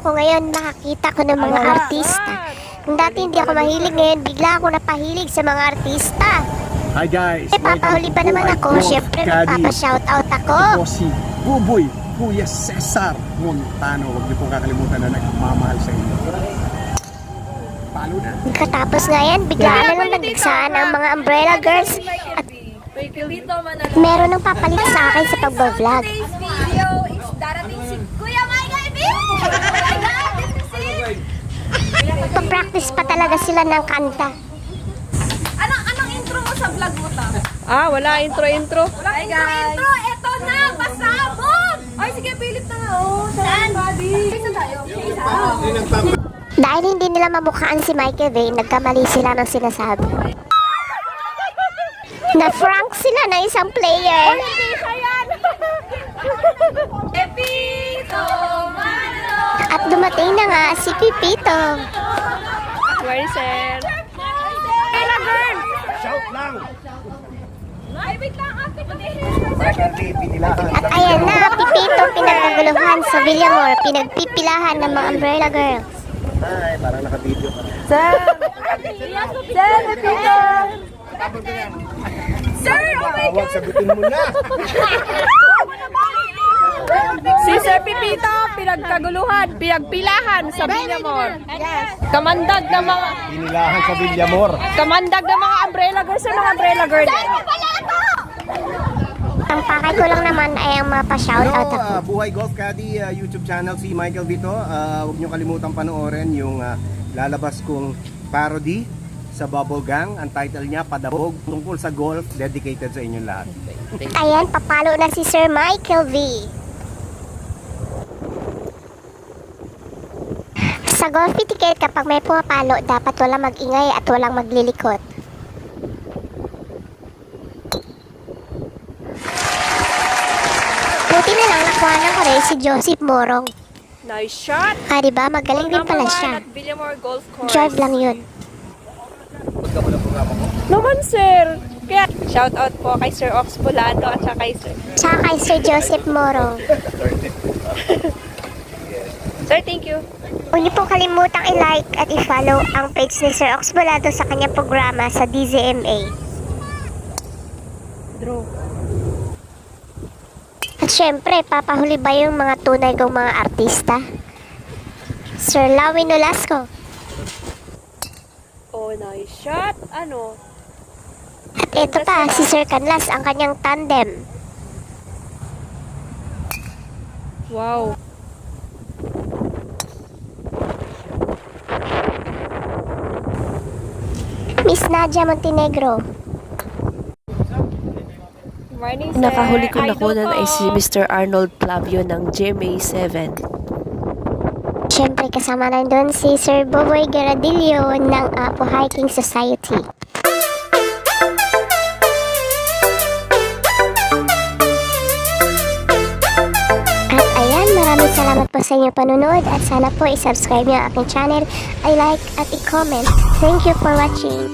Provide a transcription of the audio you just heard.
ako ngayon nakakita ko ng mga artista. Kung dati hindi ako mahilig, ngayon bigla ako napahilig sa mga artista. Hi guys! Papahuli pa naman ako. Siyempre, magpapa-shoutout ako. Ito si Buboy, Kuya Cesar Montano. Huwag niyo pong kakalimutan na nagmamahal sa inyo. Palo na. Katapos nga yan, bigla na lang nagdigsaan ang mga Umbrella Girls. At meron nang papalit sa akin sa pag-vlog. Today's video is darating si Kuya Michael B! Oh my God! This is it! Pa-practice pa talaga sila ng kanta. Anong intro mo sa vlog mo ta? Wala intro. Hi guys! Intro! Eto na! Pasabog! Ay, sige, pilit na nga. Oh, saan? Isa tayo. Isa. Dahil hindi nila mamukhaan si Michael Bay, nagkamali sila ng sinasabi. Na-frank sila na isang player. Pepito Malo! At dumating na nga si Pipito. Where sir? Shout lang! Ay, wait lang. Michael B. Pinilahan. At ayan na, Pipito pinagkaguluhan sa Villamor, pinagpipilahan ng mga Umbrella Girls. Ay, parang naka-video ka. Sir, Pepito! Sir, oh my Huwag sagutin mo na! Si Sir Pipito, pinagkaguluhan, pinagpilahan sa Villamor. Kamandag ng mga Pinilahan sa Villamor. umbrella girls sa mga umbrella girls. Ang pakay ko lang naman ay ang mapa-shoutout ako. Buhay Golf Caddy YouTube channel si Michael Vito. Huwag niyo kalimutan panoorin yung lalabas kong parody sa Bubble Gang. Ang title niya, Padabog, tungkol sa golf, dedicated sa inyong lahat. Ayan, papalo na si Sir Michael V. Sa golf etiquette, kapag may pumapalo, dapat walang mag-ingay at walang maglilikot. Buti na lang nakuha ng rin si Joseph Morong. Nice shot. Diba? Magaling din pala siya. At Villamor Golf Course. Drive lang yun. Naman sir. Kaya shout out po kay Sir Ox Pulado at saka kay Sir. Tsaka kay Sir Joseph Morong. Sir, thank you. Huwag niyo pong kalimutang i-like at i-follow ang page ni Sir Ox Bolado sa kanyang programa sa DZMA. Draw. At syempre, papahuli ba yung mga tunay kong mga artista? Sir Lawin Nolasco. Oh, nice shot. Ano? At ito pa, si Sir Canlas, ang kanyang tandem. Wow. Miss Nadia Montenegro. Morning, sir. Nakahuli ko nakunan Idol ay ko. si Mr. Arnold Clavio ng GMA7. Syempre, kasama na doon si Sir Boboy Garadillo ng Apo Hiking Society. At ayan, maraming salamat po sa inyong panunod at sana po i-subscribe niyo ang aking channel, i-like at i-comment. Thank you for watching.